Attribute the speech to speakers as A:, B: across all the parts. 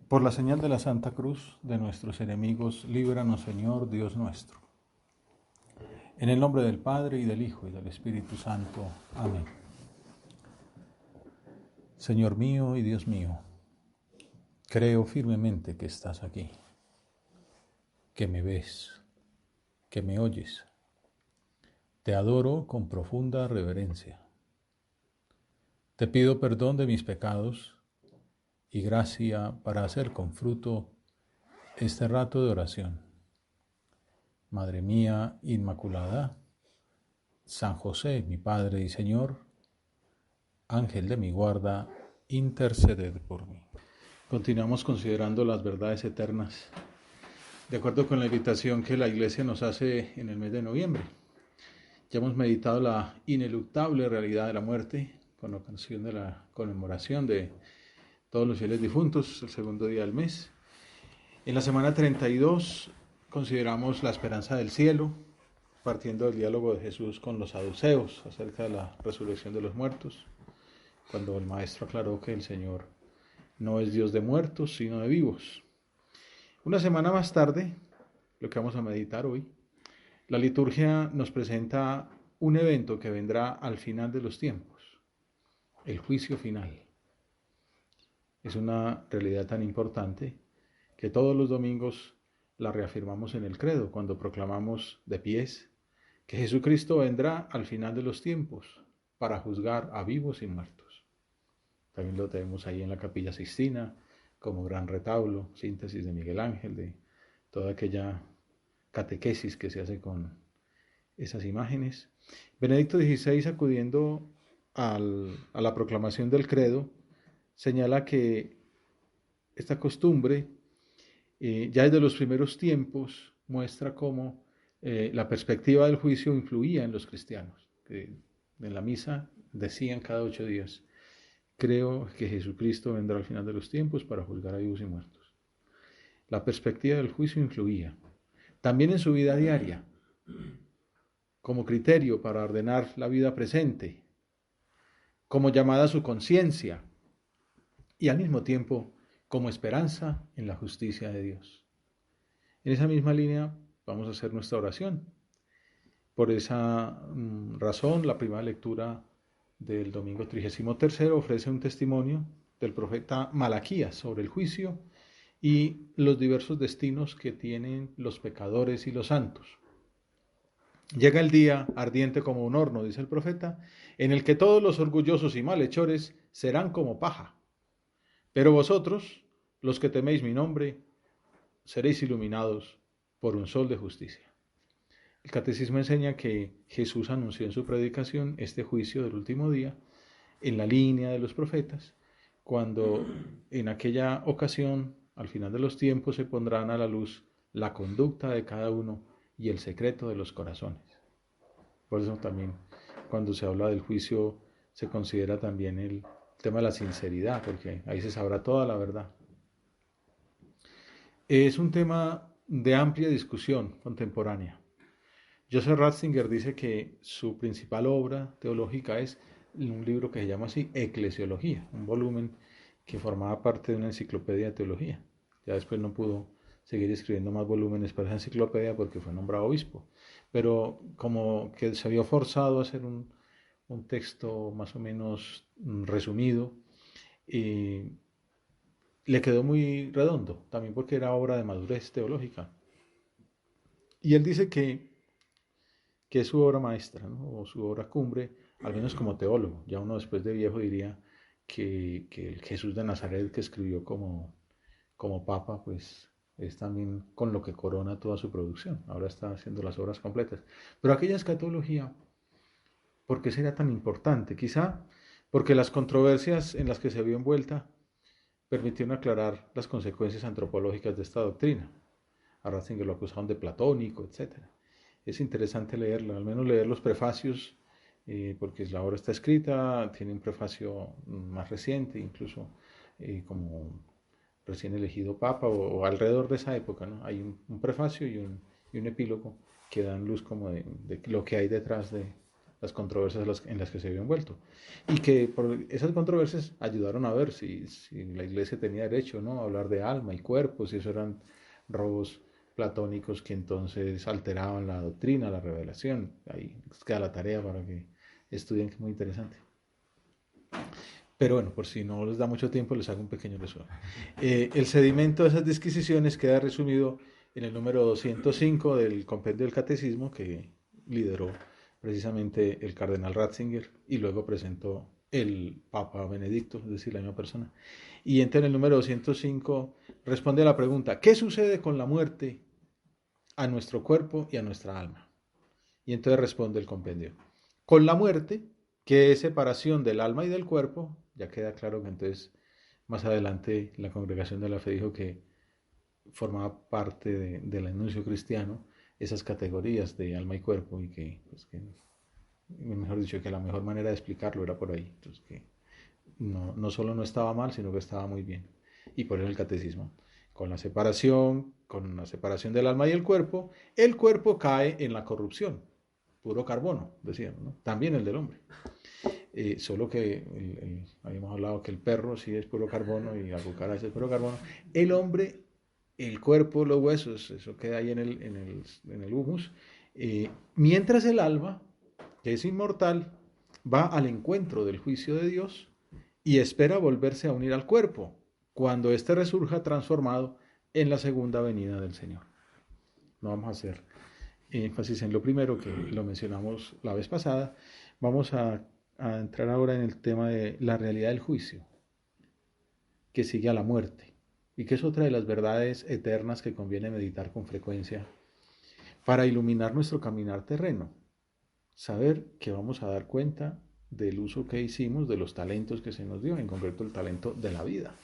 A: Por la señal de la Santa Cruz de nuestros enemigos, líbranos, Señor, Dios nuestro. En el nombre del Padre, y del Hijo, y del Espíritu Santo. Amén. Señor mío y Dios mío, creo firmemente que estás aquí, que me ves, que me oyes. Te adoro con profunda reverencia. Te pido perdón de mis pecados y gracia para hacer con fruto este rato de oración. Madre mía Inmaculada, San José, mi Padre y Señor, Ángel de mi guarda, interceded por mí. Continuamos considerando las verdades eternas, de acuerdo con la invitación que la Iglesia nos hace en el mes de noviembre. Ya hemos meditado la ineluctable realidad de la muerte, con ocasión de la conmemoración de todos los fieles difuntos, el segundo día del mes. En la semana 32 consideramos la esperanza del cielo, partiendo del diálogo de Jesús con los saduceos acerca de la resurrección de los muertos, cuando el maestro aclaró que el Señor no es Dios de muertos, sino de vivos. Una semana más tarde, lo que vamos a meditar hoy, la liturgia nos presenta un evento que vendrá al final de los tiempos, el juicio final. Es una realidad tan importante que todos los domingos la reafirmamos en el credo, cuando proclamamos de pies que Jesucristo vendrá al final de los tiempos para juzgar a vivos y muertos. También lo tenemos ahí en la Capilla Sixtina como gran retablo, síntesis de Miguel Ángel, de toda aquella catequesis que se hace con esas imágenes. Benedicto XVI, acudiendo a la proclamación del credo, señala que esta costumbre, ya desde los primeros tiempos, muestra cómo la perspectiva del juicio influía en los cristianos, que en la misa decían cada 8 días, creo que Jesucristo vendrá al final de los tiempos para juzgar a vivos y muertos. La perspectiva del juicio influía. También en su vida diaria, como criterio para ordenar la vida presente, como llamada a su conciencia y al mismo tiempo como esperanza en la justicia de Dios. En esa misma línea vamos a hacer nuestra oración. Por esa razón, la primera lectura del domingo 33 ofrece un testimonio del profeta Malaquías sobre el juicio y los diversos destinos que tienen los pecadores y los santos. Llega el día, ardiente como un horno, dice el profeta, en el que todos los orgullosos y malhechores serán como paja. Pero vosotros, los que teméis mi nombre, seréis iluminados por un sol de justicia. El catecismo enseña que Jesús anunció en su predicación este juicio del último día, en la línea de los profetas, cuando en aquella ocasión, al final de los tiempos, se pondrán a la luz la conducta de cada uno y el secreto de los corazones. Por eso también, cuando se habla del juicio, se considera también el tema de la sinceridad, porque ahí se sabrá toda la verdad. Es un tema de amplia discusión contemporánea. Joseph Ratzinger dice que su principal obra teológica es un libro que se llama así, Eclesiología, un volumen que formaba parte de una enciclopedia de teología. Ya después no pudo seguir escribiendo más volúmenes para esa enciclopedia porque fue nombrado obispo. Pero como que se vio forzado a hacer un texto más o menos resumido, le quedó muy redondo, también porque era obra de madurez teológica. Y él dice que es su obra maestra, ¿no? O su obra cumbre, al menos como teólogo. Ya uno después de viejo diría que el Jesús de Nazaret que escribió como papa, pues es también con lo que corona toda su producción. Ahora está haciendo las obras completas. Pero aquella escatología, ¿por qué sería tan importante? Quizá porque las controversias en las que se vio envuelta permitieron aclarar las consecuencias antropológicas de esta doctrina. A Ratzinger lo acusaron de platónico, etcétera. Es interesante leerlo, al menos leer los prefacios, porque la obra está escrita, tiene un prefacio más reciente, incluso como recién elegido papa o alrededor de esa época, ¿no? Hay un prefacio y un epílogo que dan luz como de lo que hay detrás las controversias en las que se vio envuelto. Y que por esas controversias ayudaron a ver si la iglesia tenía derecho, ¿no?, a hablar de alma y cuerpo, si eso eran robos platónicos que entonces alteraban la doctrina, la revelación. Ahí queda la tarea para que estudien, que es muy interesante. Pero bueno, por si no les da mucho tiempo, les hago un pequeño resumen. El sedimento de esas disquisiciones queda resumido en el número 205 del Compendio del Catecismo, que lideró precisamente el cardenal Ratzinger y luego presentó el Papa Benedicto, es decir, la misma persona. Y en el número 205 responde a la pregunta: ¿qué sucede con la muerte a nuestro cuerpo y a nuestra alma? Y entonces responde el compendio: con la muerte, que es separación del alma y del cuerpo. Ya queda claro que entonces más adelante la Congregación de la Fe dijo que formaba parte del anuncio cristiano esas categorías de alma y cuerpo, y que, pues, que mejor dicho, que la mejor manera de explicarlo era por ahí. Entonces, que no solo no estaba mal, sino que estaba muy bien. Y por eso el catecismo: con la separación del alma y el cuerpo cae en la corrupción, puro carbono, decíamos, ¿no? También el del hombre. Solo que habíamos hablado que el perro sí es puro carbono y la cucaracha es puro carbono. El hombre, el cuerpo, los huesos, eso queda ahí en el humus. Mientras el alma, que es inmortal, va al encuentro del juicio de Dios y espera volverse a unir al cuerpo cuando éste resurja transformado en la segunda venida del Señor. No vamos a hacer énfasis en lo primero, que lo mencionamos la vez pasada. Vamos a entrar ahora en el tema de la realidad del juicio, que sigue a la muerte, y que es otra de las verdades eternas que conviene meditar con frecuencia para iluminar nuestro caminar terreno. Saber que vamos a dar cuenta del uso que hicimos de los talentos que se nos dio, en concreto el talento de la vida.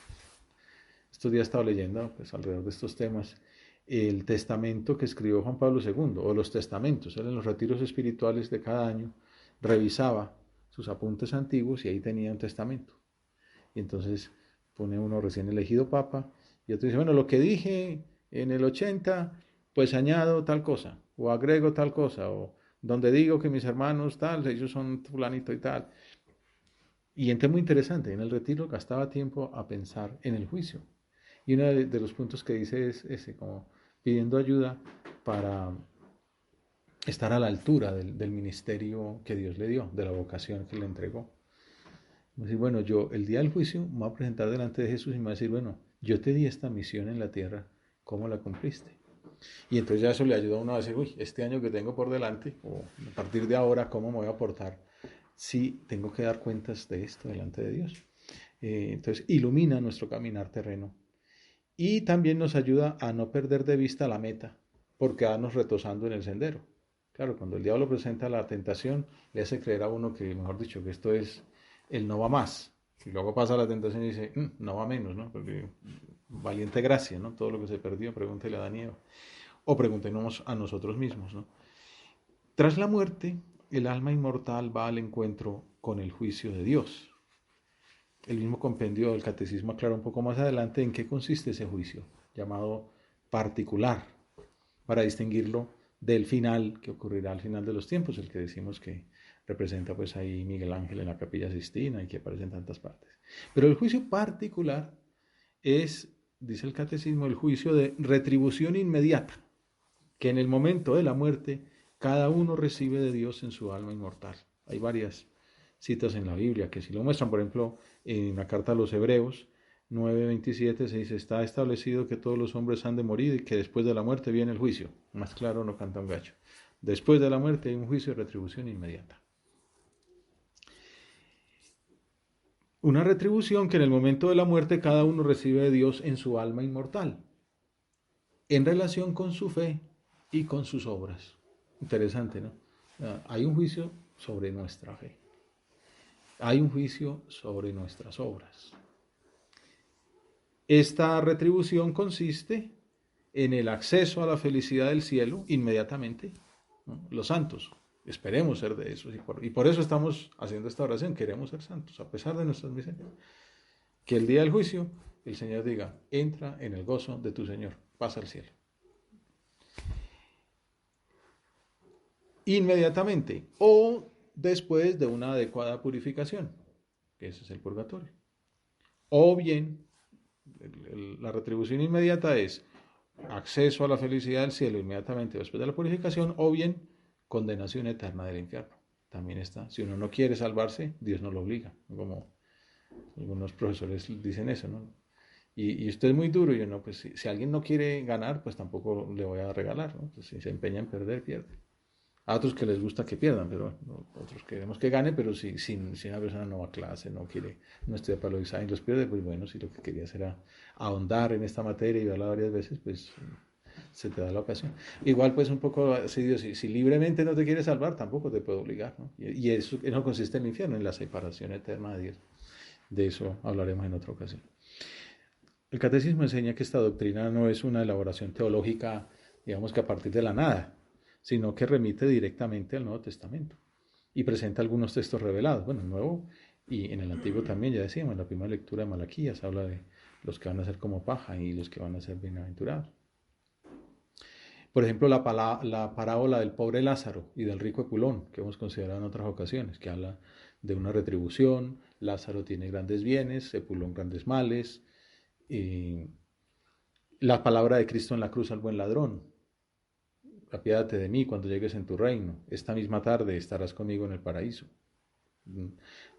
A: Estos días he estado leyendo, pues, alrededor de estos temas, el testamento que escribió Juan Pablo II, o los testamentos. Él, en los retiros espirituales de cada año, revisaba sus apuntes antiguos y ahí tenía un testamento. Y entonces pone uno recién elegido papa y otro dice: bueno, lo que dije en el 80, pues añado tal cosa, o agrego tal cosa, o donde digo que mis hermanos tal, ellos son fulanito y tal. Y entonces, muy interesante, en el retiro gastaba tiempo a pensar en el juicio. Y uno de los puntos que dice es ese, como pidiendo ayuda para estar a la altura del ministerio que Dios le dio, de la vocación que le entregó. Decir, bueno, yo el día del juicio me voy a presentar delante de Jesús y me va a decir: bueno, yo te di esta misión en la tierra, ¿cómo la cumpliste? Y entonces ya eso le ayuda a uno a decir: uy, este año que tengo por delante, o a partir de ahora, ¿cómo me voy a portar? Sí, tengo que dar cuentas de esto delante de Dios. Entonces ilumina nuestro caminar terreno y también nos ayuda a no perder de vista la meta por quedarnos retosando en el sendero. Claro, cuando el diablo presenta la tentación, le hace creer a uno que, mejor dicho, que esto es el no va más. Y luego pasa la tentación y dice: no va menos, ¿no? Porque valiente gracia, ¿no? Todo lo que se perdió, pregúntele a Daniel. O pregúntenos a nosotros mismos, ¿no? Tras la muerte, el alma inmortal va al encuentro con el juicio de Dios. El mismo compendio del catecismo aclara un poco más adelante en qué consiste ese juicio, llamado particular, para distinguirlo del final que ocurrirá al final de los tiempos, el que decimos que representa pues ahí Miguel Ángel en la Capilla Sixtina y que aparece en tantas partes. Pero el juicio particular es, dice el catecismo, el juicio de retribución inmediata, que en el momento de la muerte cada uno recibe de Dios en su alma inmortal. Hay varias citas en la Biblia que si lo muestran. Por ejemplo, en la carta a los Hebreos 9:27 se dice: está establecido que todos los hombres han de morir y que después de la muerte viene el juicio. Más claro no canta un gallo. Después de la muerte hay un juicio de retribución inmediata. Una retribución que en el momento de la muerte cada uno recibe de Dios en su alma inmortal, en relación con su fe y con sus obras. Interesante, ¿no? Hay un juicio sobre nuestra fe. Hay un juicio sobre nuestras obras. Esta retribución consiste en el acceso a la felicidad del cielo inmediatamente, ¿no? Los santos, esperemos ser de esos, y por eso estamos haciendo esta oración: queremos ser santos a pesar de nuestras miserias. Que el día del juicio el Señor diga: entra en el gozo de tu Señor, pasa al cielo. Inmediatamente, o después de una adecuada purificación, que ese es el purgatorio. O bien, la retribución inmediata es acceso a la felicidad del cielo inmediatamente después de la purificación, o bien condenación eterna del infierno. También está. Si uno no quiere salvarse, Dios no lo obliga, como algunos profesores dicen eso, ¿no? Y usted es muy duro, y yo no, pues si alguien no quiere ganar, pues tampoco le voy a regalar, ¿no? Pues si se empeña en perder, pierde. A otros que les gusta que pierdan, pero bueno, otros queremos que gane, pero si una persona no va a clase, no quiere, no estudia para los exámenes, los pierde, pues bueno, si lo que querías era ahondar en esta materia y verla varias veces, pues se te da la ocasión. Igual pues un poco, si libremente no te quieres salvar, tampoco te puedo obligar, ¿no? Y eso consiste en el infierno, en la separación eterna de Dios. De eso hablaremos en otra ocasión. El catecismo enseña que esta doctrina no es una elaboración teológica, digamos que a partir de la nada, sino que remite directamente al Nuevo Testamento y presenta algunos textos revelados. Bueno, el Nuevo y en el Antiguo también, ya decíamos, en la primera lectura de Malaquías habla de los que van a ser como paja y los que van a ser bienaventurados. Por ejemplo, la parábola del pobre Lázaro y del rico Epulón, que hemos considerado en otras ocasiones, que habla de una retribución. Lázaro tiene grandes bienes, Epulón grandes males. La palabra de Cristo en la cruz al buen ladrón: apiádate de mí cuando llegues en tu reino, esta misma tarde estarás conmigo en el paraíso.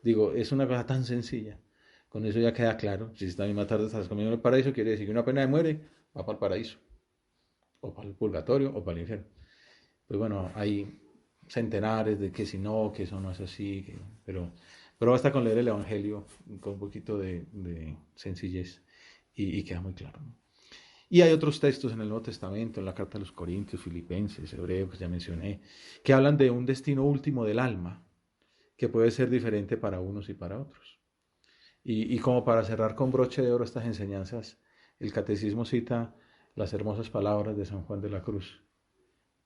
A: Digo, es una cosa tan sencilla, con eso ya queda claro. Si esta misma tarde estarás conmigo en el paraíso, quiere decir que una pena de muere va para el paraíso, o para el purgatorio, o para el infierno. Pues bueno, hay centenares de que si no, que eso no es así, pero basta con leer el Evangelio con un poquito de sencillez y queda muy claro, ¿no? Y hay otros textos en el Nuevo Testamento, en la carta a los Corintios, Filipenses, Hebreos, que ya mencioné, que hablan de un destino último del alma, que puede ser diferente para unos y para otros. Y como para cerrar con broche de oro estas enseñanzas, el Catecismo cita las hermosas palabras de San Juan de la Cruz: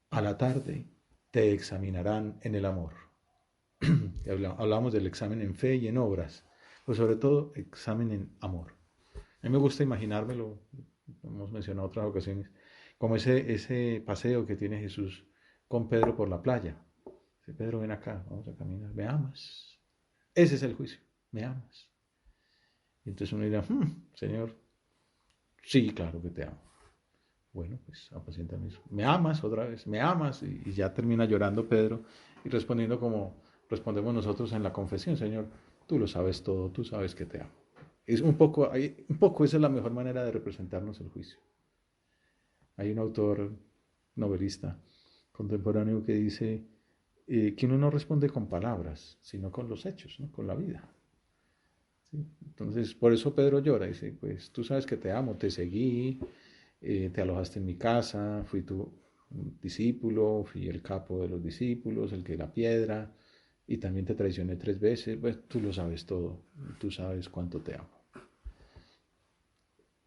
A: a la tarde te examinarán en el amor. Hablamos del examen en fe y en obras, pero sobre todo examen en amor. A mí me gusta imaginármelo, hemos mencionado otras ocasiones, como ese paseo que tiene Jesús con Pedro por la playa. Dice: Pedro, ven acá, vamos a caminar, ¿me amas? Ese es el juicio, ¿me amas? Y entonces uno dirá: Señor, sí, claro que te amo. Bueno, pues apaciéntame eso. ¿Me amas otra vez? ¿Me amas? Y ya termina llorando Pedro y respondiendo como respondemos nosotros en la confesión: Señor, tú lo sabes todo, tú sabes que te amo. Es un poco esa es la mejor manera de representarnos el juicio. Hay un autor novelista contemporáneo que dice que uno no responde con palabras, sino con los hechos, ¿no? Con la vida. ¿Sí? Entonces, por eso Pedro llora, dice: pues tú sabes que te amo, te seguí, te alojaste en mi casa, fui tu discípulo, fui el capo de los discípulos, el que la piedra, y también te traicioné 3 veces. Pues tú lo sabes todo, tú sabes cuánto te amo.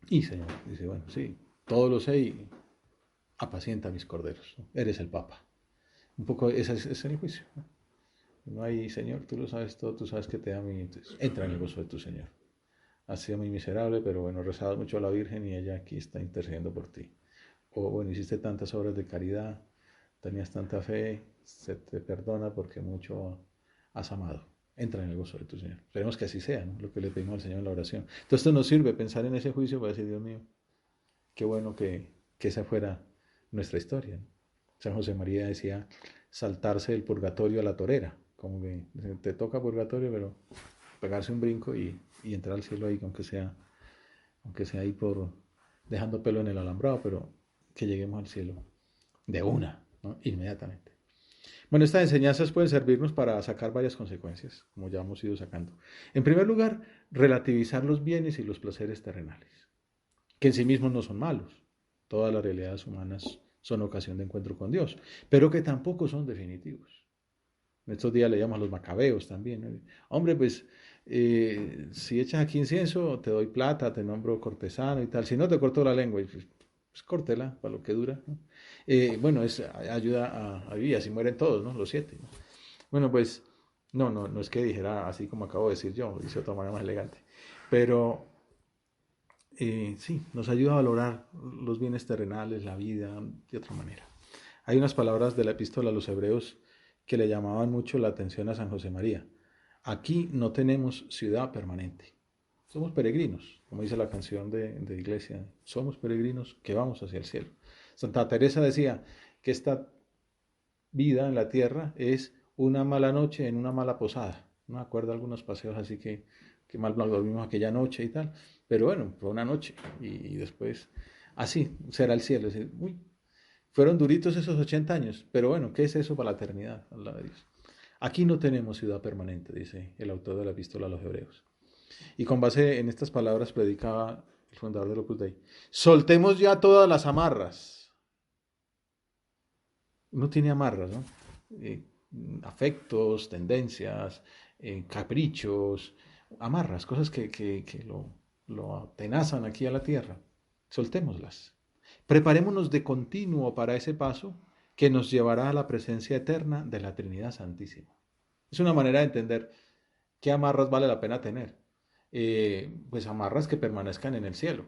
A: Y Señor dice: bueno, sí, todo lo sé y apacienta mis corderos, ¿no? Eres el Papa. Un poco ese es el juicio, ¿no? No hay: Señor, tú lo sabes todo, tú sabes que te amo, y entonces entra en el gozo de tu Señor. Has sido muy miserable, pero bueno, rezabas mucho a la Virgen y ella aquí está intercediendo por ti. O bueno, hiciste tantas obras de caridad, tenías tanta fe, se te perdona porque mucho has amado. Entra en el gozo de tu Señor. Esperemos que así sea, ¿no? Lo que le pedimos al Señor en la oración. Entonces esto nos sirve pensar en ese juicio para decir: Dios mío, qué bueno que esa fuera nuestra historia, ¿no? San José María decía: saltarse del purgatorio a la torera. Como que te toca purgatorio, pero pegarse un brinco y entrar al cielo ahí, aunque sea ahí por dejando pelo en el alambrado, pero que lleguemos al cielo de una, ¿no? Inmediatamente. Bueno, estas enseñanzas pueden servirnos para sacar varias consecuencias, como ya hemos ido sacando. En primer lugar, relativizar los bienes y los placeres terrenales, que en sí mismos no son malos. Todas las realidades humanas son ocasión de encuentro con Dios, pero que tampoco son definitivos. En estos días leíamos a los macabeos también, ¿no? Hombre, pues si echas aquí incienso, te doy plata, te nombro cortesano y tal. Si no, te corto la lengua. Y pues córtela para lo que dura, ¿no? Bueno, es ayuda a vivir, así mueren todos, ¿no? Los 7, ¿no? Bueno, pues no es que dijera así como acabo de decir yo, dice de otra manera más elegante. Pero sí, nos ayuda a valorar los bienes terrenales, la vida, de otra manera. Hay unas palabras de la epístola a los Hebreos que le llamaban mucho la atención a San José María. Aquí no tenemos ciudad permanente. Somos peregrinos, como dice la canción de iglesia. Somos peregrinos que vamos hacia el cielo. Santa Teresa decía que esta vida en la tierra es una mala noche en una mala posada. No me acuerdo algunos paseos así que mal nos dormimos aquella noche y tal. Pero bueno, fue una noche y después así será el cielo. Es decir, uy, fueron duritos esos 80 años, pero bueno, ¿qué es eso para la eternidad? Al lado de Dios. Aquí no tenemos ciudad permanente, dice el autor de la epístola a los Hebreos. Y con base en estas palabras predicaba el fundador del Opus Dei. Soltemos ya todas las amarras. Uno tiene amarras, ¿no? Afectos, tendencias, caprichos, amarras, cosas que lo atenazan aquí a la tierra. Soltémoslas. Preparémonos de continuo para ese paso que nos llevará a la presencia eterna de la Trinidad Santísima. Es una manera de entender qué amarras vale la pena tener. Pues amarras que permanezcan en el cielo.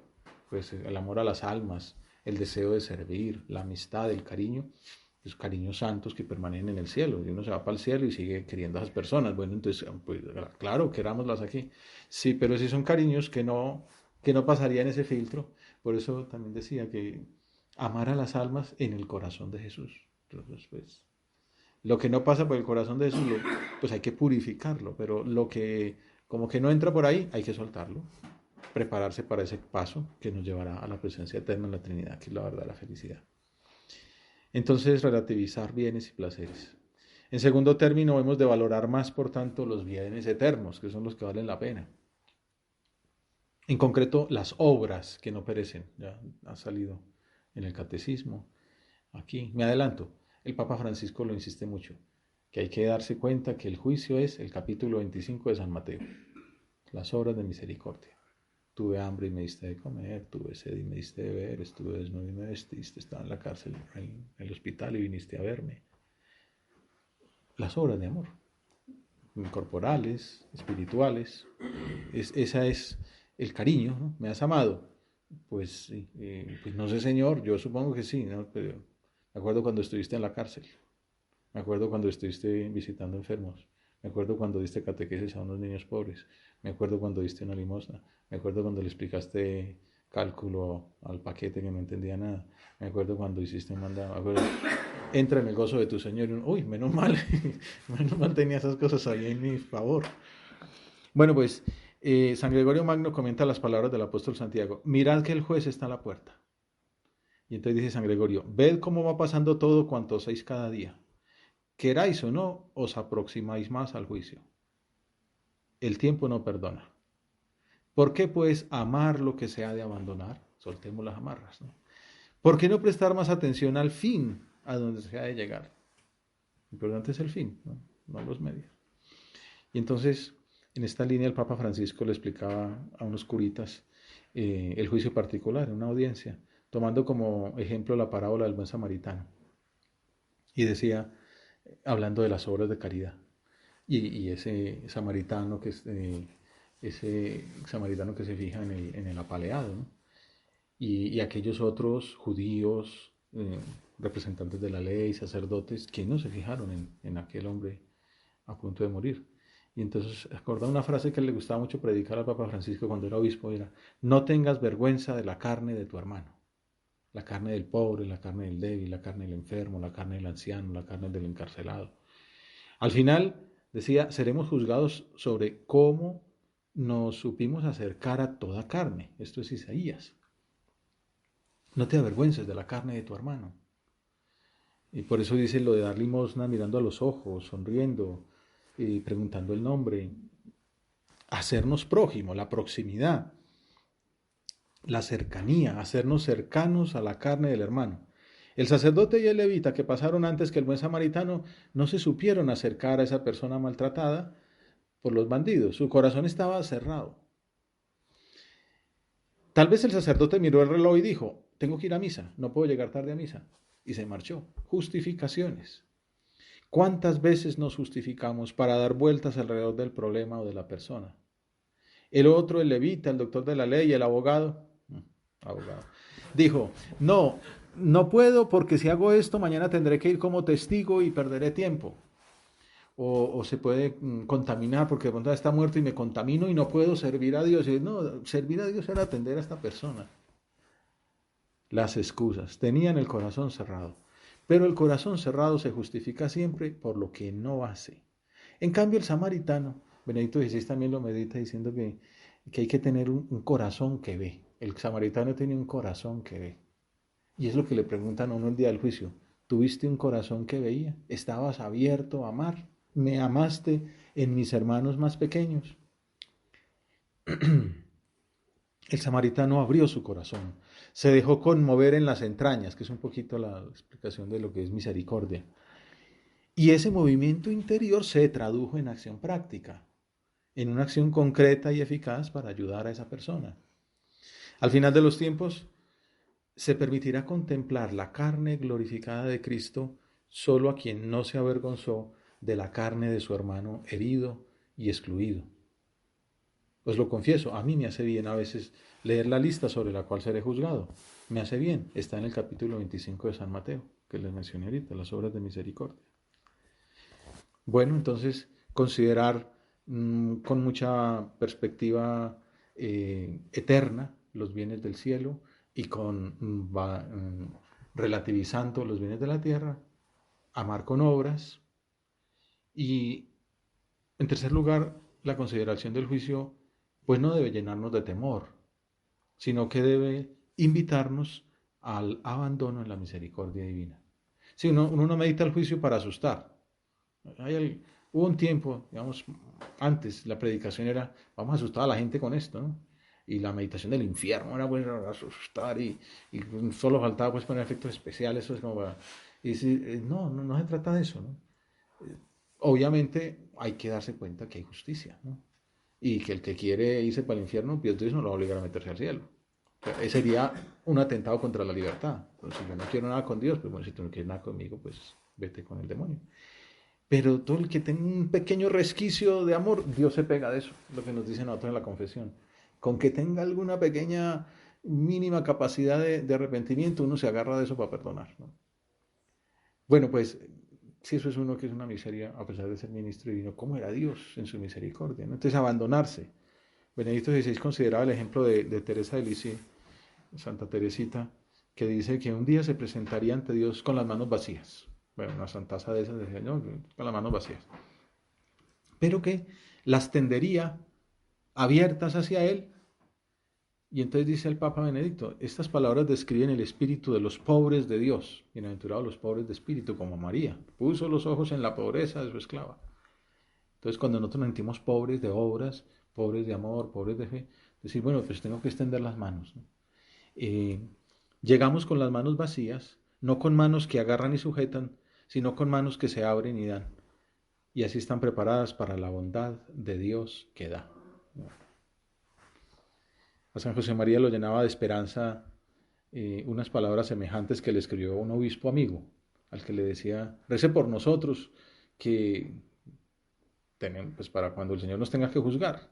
A: Pues el amor a las almas, el deseo de servir, la amistad, el cariño, los cariños santos que permanecen en el cielo. Y uno se va para el cielo y sigue queriendo a esas personas. Bueno, entonces, pues claro, querámoslas aquí. Sí, pero si son cariños que no pasarían ese filtro. Por eso también decía que amar a las almas en el corazón de Jesús. Entonces, pues, lo que no pasa por el corazón de Jesús, pues hay que purificarlo, pero lo que como que no entra por ahí, hay que soltarlo, prepararse para ese paso que nos llevará a la presencia eterna en la Trinidad, que es la verdad, la felicidad. Entonces, relativizar bienes y placeres. En segundo término, hemos de valorar más, por tanto, los bienes eternos, que son los que valen la pena. En concreto, las obras que no perecen. Ya ha salido en el catecismo. Aquí, me adelanto, el Papa Francisco lo insiste mucho, que hay que darse cuenta que el juicio es el capítulo 25 de San Mateo, las obras de misericordia. Tuve hambre y me diste de comer, tuve sed y me diste de beber, estuve desnudo y me vestiste, estaba en la cárcel, en el hospital y viniste a verme. Las obras de amor, corporales, espirituales, esa es el cariño, ¿no? ¿Me has amado? Pues, pues no sé, Señor, yo supongo que sí, ¿no? Pero me acuerdo cuando estuviste en la cárcel, me acuerdo cuando estuviste visitando enfermos, me acuerdo cuando diste catequesis a unos niños pobres, me acuerdo cuando diste una limosna, me acuerdo cuando le explicaste cálculo al paquete que no entendía nada, me acuerdo cuando hiciste un mandado, me acuerdo, entra en el gozo de tu Señor y uy, menos mal tenía esas cosas ahí en mi favor. Bueno, pues San Gregorio Magno comenta las palabras del apóstol Santiago, mirad que el juez está a la puerta. Y entonces dice San Gregorio, ved cómo va pasando todo cuanto hacéis cada día. Queráis o no, os aproximáis más al juicio. El tiempo no perdona. ¿Por qué pues amar lo que se ha de abandonar? Soltemos las amarras, ¿no? ¿Por qué no prestar más atención al fin a donde se ha de llegar? Lo importante es el fin, no los medios. Y entonces, en esta línea el Papa Francisco le explicaba a unos curitas el juicio particular en una audiencia, tomando como ejemplo la parábola del buen samaritano. Y decía, hablando de las obras de caridad, y ese samaritano que se fija en el apaleado, ¿no? Y aquellos otros judíos, representantes de la ley, sacerdotes, que no se fijaron en aquel hombre a punto de morir. Y entonces acordaba una frase que le gustaba mucho predicar al Papa Francisco cuando era obispo, era, no tengas vergüenza de la carne de tu hermano. La carne del pobre, la carne del débil, la carne del enfermo, la carne del anciano, la carne del encarcelado. Al final, decía, seremos juzgados sobre cómo nos supimos acercar a toda carne. Esto es Isaías. No te avergüences de la carne de tu hermano. Y por eso dice lo de dar limosna mirando a los ojos, sonriendo, y preguntando el nombre. Hacernos prójimo, la proximidad, la cercanía, hacernos cercanos a la carne del hermano. El sacerdote y el levita que pasaron antes que el buen samaritano no se supieron acercar a esa persona maltratada por los bandidos. Su corazón estaba cerrado. Tal vez el sacerdote miró el reloj y dijo, tengo que ir a misa, no puedo llegar tarde a misa. Y se marchó. Justificaciones. ¿Cuántas veces nos justificamos para dar vueltas alrededor del problema o de la persona? El otro, el levita, el doctor de la ley, el abogado, dijo, no puedo porque si hago esto mañana tendré que ir como testigo y perderé tiempo. o se puede contaminar porque de pronto está muerto y me contamino y no puedo servir a Dios. Y no, servir a Dios era atender a esta persona. Las excusas. Tenían el corazón cerrado. Pero el corazón cerrado se justifica siempre por lo que no hace. En cambio, el samaritano, Benedicto XVI también lo medita diciendo que hay que tener un corazón que ve. El samaritano tiene un corazón que ve. Y es lo que le preguntan a uno el día del juicio. ¿Tuviste un corazón que veía? ¿Estabas abierto a amar? ¿Me amaste en mis hermanos más pequeños? El samaritano abrió su corazón, se dejó conmover en las entrañas, que es un poquito la explicación de lo que es misericordia. Y ese movimiento interior se tradujo en acción práctica, en una acción concreta y eficaz para ayudar a esa persona. Al final de los tiempos, se permitirá contemplar la carne glorificada de Cristo solo a quien no se avergonzó de la carne de su hermano herido y excluido. Pues lo confieso, a mí me hace bien a veces leer la lista sobre la cual seré juzgado. Me hace bien, está en el capítulo 25 de San Mateo, que les mencioné ahorita, las obras de misericordia. Bueno, entonces considerar con mucha perspectiva eterna los bienes del cielo y relativizando los bienes de la tierra, amar con obras y, en tercer lugar, la consideración del juicio pues no debe llenarnos de temor, sino que debe invitarnos al abandono en la misericordia divina. Si uno no medita el juicio para asustar. Hubo un tiempo, digamos, antes la predicación era, vamos a asustar a la gente con esto, ¿no? Y la meditación del infierno era bueno asustar y solo faltaba pues poner efectos especiales, eso es como para, y decir, no se trata de eso, ¿no? Obviamente hay que darse cuenta que hay justicia, ¿no? Y que el que quiere irse para el infierno, Dios no lo va a obligar a meterse al cielo. O sea, sería un atentado contra la libertad. Entonces, si yo no quiero nada con Dios, pues bueno, si tú no quieres nada conmigo, pues vete con el demonio. Pero todo el que tenga un pequeño resquicio de amor, Dios se pega de eso, lo que nos dicen nosotros en la confesión. Con que tenga alguna pequeña, mínima capacidad de arrepentimiento, uno se agarra de eso para perdonar, ¿no? Bueno, pues si eso es uno que es una miseria, a pesar de ser ministro divino, ¿cómo era Dios en su misericordia, ¿no? Entonces, abandonarse. Benedicto XVI consideraba el ejemplo de Teresa de Lisieux, Santa Teresita, que dice que un día se presentaría ante Dios con las manos vacías. Bueno, una santaza de esas decía, no, con las manos vacías. Pero que las tendería abiertas hacia Él. Y entonces dice el Papa Benedicto, estas palabras describen el espíritu de los pobres de Dios. Bienaventurados los pobres de espíritu, como María. Puso los ojos en la pobreza de su esclava. Entonces, cuando nosotros nos sentimos pobres de obras, pobres de amor, pobres de fe, decir, bueno, pues tengo que extender las manos, ¿no? Llegamos con las manos vacías, no con manos que agarran y sujetan, sino con manos que se abren y dan. Y así están preparadas para la bondad de Dios que da. A San José María lo llenaba de esperanza unas palabras semejantes que le escribió un obispo amigo, al que le decía, rece por nosotros, que tenemos, pues para cuando el Señor nos tenga que juzgar.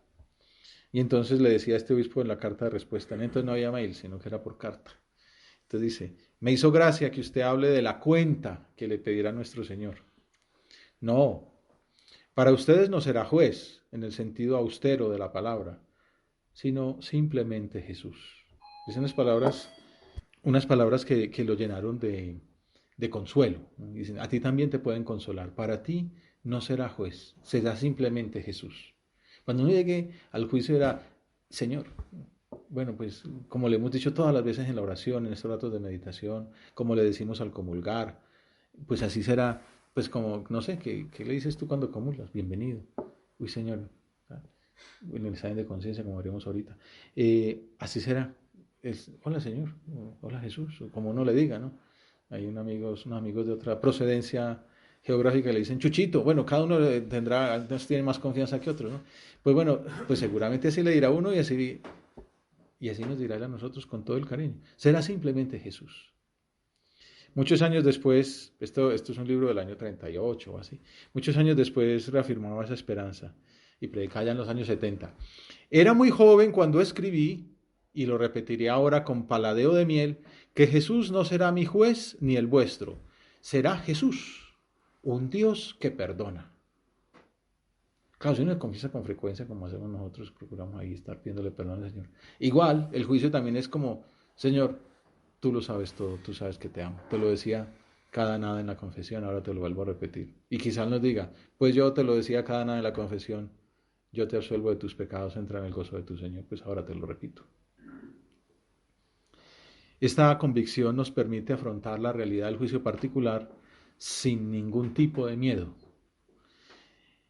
A: Y entonces le decía a este obispo en la carta de respuesta, entonces no había mail, sino que era por carta. Entonces dice, me hizo gracia que usted hable de la cuenta que le pedirá nuestro Señor. No, para ustedes no será juez, en el sentido austero de la palabra, sino simplemente Jesús. Dicen unas palabras que lo llenaron de consuelo. Dicen, a ti también te pueden consolar. Para ti no será juez, será simplemente Jesús. Cuando uno llegue al juicio era, Señor, bueno, pues como le hemos dicho todas las veces en la oración, en estos ratos de meditación, como le decimos al comulgar, pues así será, pues como, no sé, ¿qué le dices tú cuando comulgas? Bienvenido. Uy, Señor, en el examen de conciencia, como veremos ahorita. Así será. Hola, Señor, hola, Jesús, o como uno le diga, ¿no? Hay unos amigos de otra procedencia geográfica le dicen Chuchito. Bueno, cada uno tendrá, algunos tienen más confianza que otros, ¿no? Pues bueno, pues seguramente así le dirá uno y así nos dirá él a nosotros con todo el cariño. Será simplemente Jesús. Muchos años después, esto es un libro del año 38 o así, muchos años después reafirmaba esa esperanza y predicaba ya en los años 70. Era muy joven cuando escribí, y lo repetiré ahora con paladeo de miel, que Jesús no será mi juez ni el vuestro, será Jesús, un Dios que perdona. Claro, si uno confiesa con frecuencia, como hacemos nosotros, procuramos ahí estar pidiéndole perdón al Señor. Igual, el juicio también es como, Señor, tú lo sabes todo, tú sabes que te amo. Te lo decía cada nada en la confesión, ahora te lo vuelvo a repetir. Y quizás nos diga, pues yo te lo decía cada nada en la confesión, yo te absuelvo de tus pecados, entra en el gozo de tu Señor, pues ahora te lo repito. Esta convicción nos permite afrontar la realidad del juicio particular sin ningún tipo de miedo.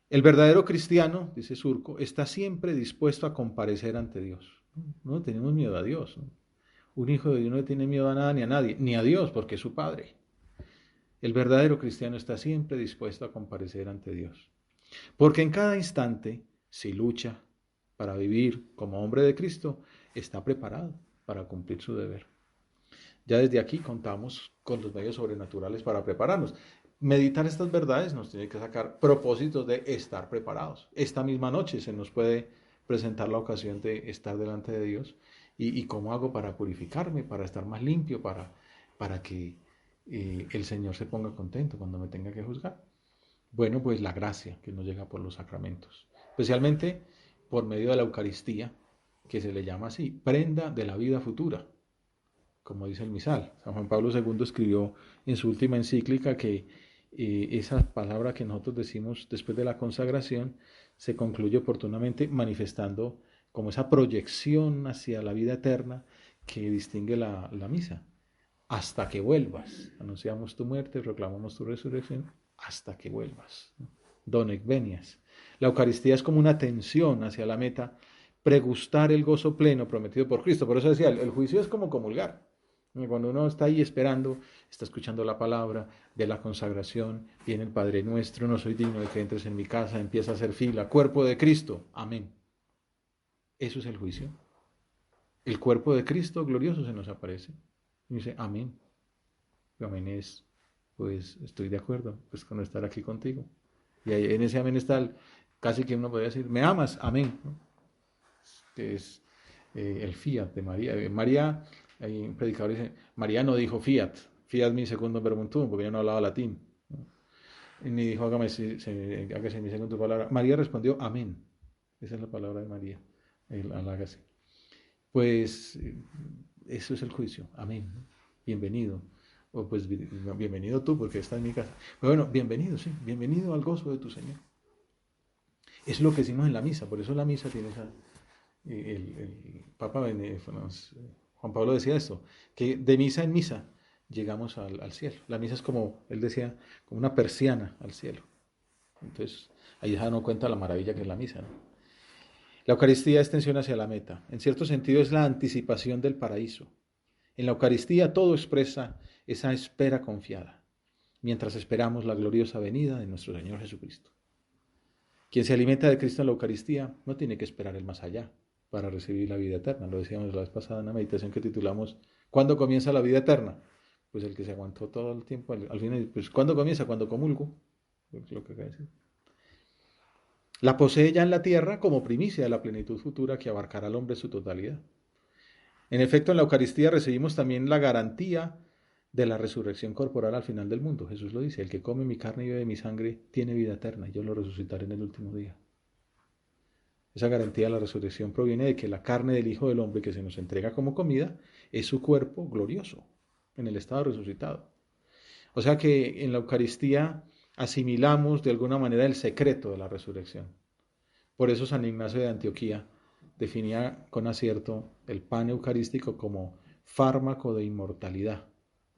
A: El verdadero cristiano, dice Surco, está siempre dispuesto a comparecer ante Dios. No tenemos miedo a Dios. ¿No? Un hijo de Dios no le tiene miedo a nada ni a nadie, ni a Dios, porque es su Padre. El verdadero cristiano está siempre dispuesto a comparecer ante Dios. Porque en cada instante, si lucha para vivir como hombre de Cristo, está preparado para cumplir su deber. Ya desde aquí contamos con los medios sobrenaturales para prepararnos. Meditar estas verdades nos tiene que sacar propósitos de estar preparados. Esta misma noche se nos puede presentar la ocasión de estar delante de Dios y cómo hago para purificarme, para estar más limpio, para que el Señor se ponga contento cuando me tenga que juzgar. Bueno, pues la gracia que nos llega por los sacramentos, especialmente por medio de la Eucaristía, que se le llama así, prenda de la vida futura, como dice el misal. San Juan Pablo II escribió en su última encíclica que esa palabra que nosotros decimos después de la consagración se concluye oportunamente manifestando como esa proyección hacia la vida eterna que distingue la misa. Hasta que vuelvas, anunciamos tu muerte, proclamamos tu resurrección, hasta que vuelvas. Donec venias. La Eucaristía es como una tensión hacia la meta, pregustar el gozo pleno prometido por Cristo. Por eso decía, el juicio es como comulgar. Cuando uno está ahí esperando, está escuchando la palabra de la consagración, viene el Padre Nuestro, no soy digno de que entres en mi casa, empieza a hacer fila, cuerpo de Cristo, amén. Eso es el juicio. El cuerpo de Cristo glorioso se nos aparece. Y dice, amén. Y amén es, pues estoy de acuerdo pues, con estar aquí contigo. Y ahí, en ese amén está casi que uno podría decir, me amas, amén. ¿No? Que es el fiat de María. María, hay un predicador que dice, María no dijo fiat, fiat mi segundo verbum porque ella no hablaba latín. ¿No? Y ni dijo, hágase mi según tu palabra. María respondió, amén. Esa es la palabra de María, el hágase. Pues eso es el juicio, amén. Bienvenido. O pues bienvenido tú porque estás en mi casa. Pero bueno, bienvenido, sí, bienvenido al gozo de tu Señor. Es lo que decimos en la misa, por eso la misa tiene esa... el Papa Juan Pablo decía esto, que de misa en misa llegamos al cielo. La misa es como, él decía, como una persiana al cielo. Entonces, ahí ya no cuenta la maravilla que es la misa, ¿no? La Eucaristía es tensión hacia la meta. En cierto sentido es la anticipación del paraíso. En la Eucaristía todo expresa esa espera confiada, mientras esperamos la gloriosa venida de nuestro Señor Jesucristo. Quien se alimenta de Cristo en la Eucaristía no tiene que esperar el más allá para recibir la vida eterna. Lo decíamos la vez pasada en la meditación que titulamos ¿Cuándo comienza la vida eterna? Pues el que se aguantó todo el tiempo, al final, pues ¿cuándo comienza? Cuando comulgo. Es lo que acaba de decir. La posee ya en la tierra como primicia de la plenitud futura que abarcará al hombre en su totalidad. En efecto, en la Eucaristía recibimos también la garantía de la resurrección corporal al final del mundo. Jesús lo dice, el que come mi carne y bebe mi sangre tiene vida eterna y yo lo resucitaré en el último día. Esa garantía de la resurrección proviene de que la carne del Hijo del Hombre que se nos entrega como comida es su cuerpo glorioso, en el estado resucitado. O sea que en la Eucaristía asimilamos de alguna manera el secreto de la resurrección. Por eso San Ignacio de Antioquía definía con acierto el pan eucarístico como fármaco de inmortalidad,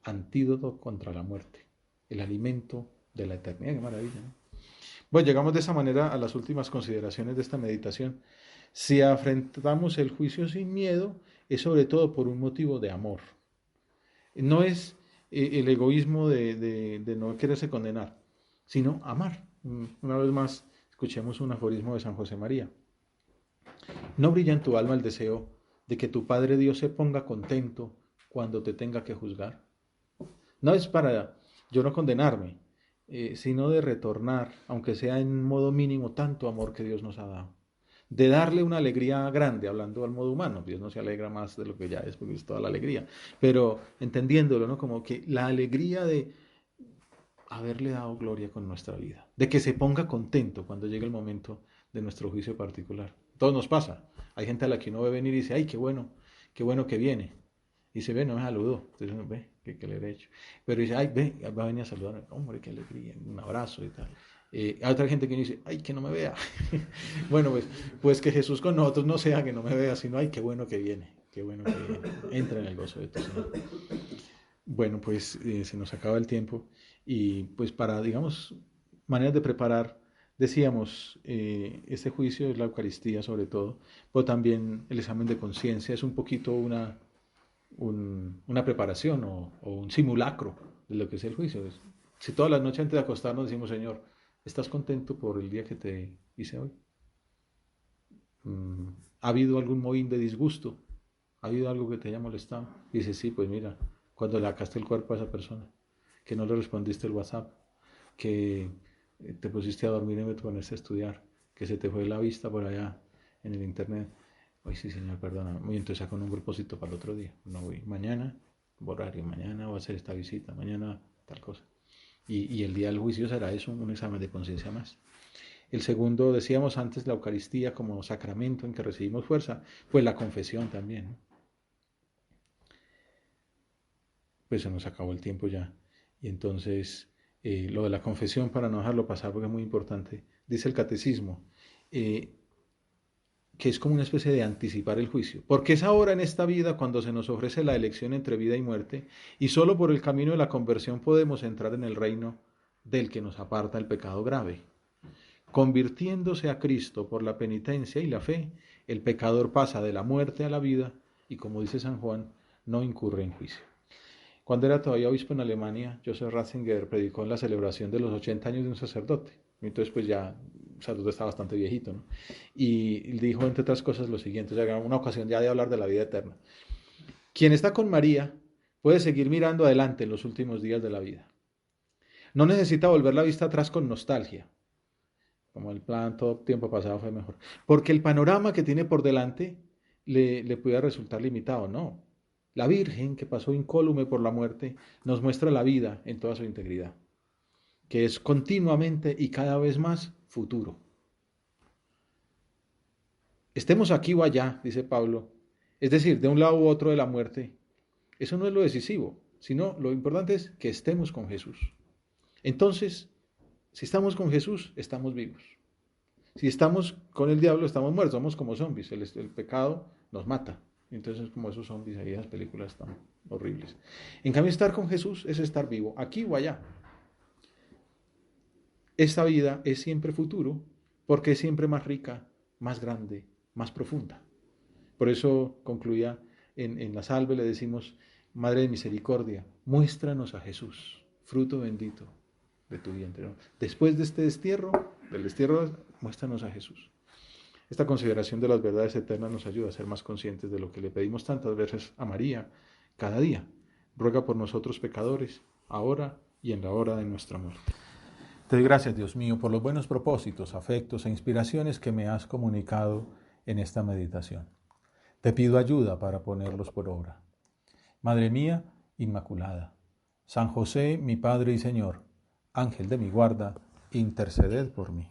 A: antídoto contra la muerte, el alimento de la eternidad. ¡Qué maravilla! ¿No? Bueno, llegamos de esa manera a las últimas consideraciones de esta meditación. Si afrontamos el juicio sin miedo, es sobre todo por un motivo de amor. No es el egoísmo de no quererse condenar, sino amar. Una vez más, escuchemos un aforismo de San José María. ¿No brilla en tu alma el deseo de que tu Padre Dios se ponga contento cuando te tenga que juzgar? No es para yo no condenarme, sino de retornar, aunque sea en modo mínimo, tanto amor que Dios nos ha dado. De darle una alegría grande, hablando al modo humano. Dios no se alegra más de lo que ya es, porque es toda la alegría. Pero entendiéndolo, ¿no? Como que la alegría de haberle dado gloria con nuestra vida. De que se ponga contento cuando llegue el momento de nuestro juicio particular. Todo nos pasa. Hay gente a la que uno ve venir y dice, ay, qué bueno que viene. Y se ve, no me saludó. Entonces uno ve, ¿qué le he hecho? Pero dice, ay, ve, va a venir a saludarme. Hombre, qué alegría, un abrazo y tal. Hay otra gente que dice, ay, que no me vea. Bueno, pues que Jesús con nosotros no sea que no me vea, sino, ay, qué bueno que viene. Qué bueno que viene. Entra en el gozo de tu Señor. Bueno, pues se nos acaba el tiempo. Y pues para, digamos, maneras de preparar, decíamos, este juicio es la Eucaristía sobre todo, pero también el examen de conciencia es un poquito una preparación o un simulacro de lo que es el juicio. Si todas las noches antes de acostarnos decimos, Señor, ¿estás contento por el día que te hice hoy? ¿Ha habido algún moín de disgusto? ¿Ha habido algo que te haya molestado? Y dice, sí, pues mira, cuando le sacaste el cuerpo a esa persona, que no le respondiste el WhatsApp, que te pusiste a dormir en vez de ponerse a estudiar, que se te fue la vista por allá en el internet. Hoy sí, Señor, perdona. Y entonces saco un propósito para el otro día. No voy. Mañana, horario. Mañana voy a hacer esta visita. Mañana, tal cosa. Y el día del juicio será eso, un examen de conciencia más. El segundo, decíamos antes, la Eucaristía como sacramento en que recibimos fuerza. Pues la confesión también, ¿no? Pues se nos acabó el tiempo ya. Y entonces, lo de la confesión, para no dejarlo pasar, porque es muy importante, dice el catecismo, que es como una especie de anticipar el juicio. Porque es ahora en esta vida cuando se nos ofrece la elección entre vida y muerte, y solo por el camino de la conversión podemos entrar en el reino del que nos aparta el pecado grave. Convirtiéndose a Cristo por la penitencia y la fe, el pecador pasa de la muerte a la vida y, como dice San Juan, no incurre en juicio. Cuando era todavía obispo en Alemania, Joseph Ratzinger predicó en la celebración de los 80 años de un sacerdote. Entonces, pues ya el sacerdote está bastante viejito, ¿no? Y dijo, entre otras cosas, lo siguiente, o sea, una ocasión ya de hablar de la vida eterna. Quien está con María puede seguir mirando adelante en los últimos días de la vida. No necesita volver la vista atrás con nostalgia, como el plan todo tiempo pasado fue mejor, porque el panorama que tiene por delante le puede resultar limitado, no. La Virgen, que pasó incólume por la muerte, nos muestra la vida en toda su integridad, que es continuamente y cada vez más futuro. Estemos aquí o allá, dice Pablo, es decir, de un lado u otro de la muerte, eso no es lo decisivo, sino lo importante es que estemos con Jesús. Entonces, si estamos con Jesús, estamos vivos. Si estamos con el diablo, estamos muertos, somos como zombies, el pecado nos mata. Entonces, como esos zombies ahí, esas películas tan horribles. En cambio, estar con Jesús es estar vivo, aquí o allá. Esta vida es siempre futuro, porque es siempre más rica, más grande, más profunda. Por eso concluía en la salve, le decimos, Madre de Misericordia, muéstranos a Jesús, fruto bendito de tu vientre. Después de este destierro, muéstranos a Jesús. Esta consideración de las verdades eternas nos ayuda a ser más conscientes de lo que le pedimos tantas veces a María cada día. Ruega por nosotros pecadores, ahora y en la hora de nuestra muerte. Te doy gracias, Dios mío, por los buenos propósitos, afectos e inspiraciones que me has comunicado en esta meditación. Te pido ayuda para ponerlos por obra. Madre mía, Inmaculada, San José, mi Padre y Señor, Ángel de mi guarda, interceded por mí.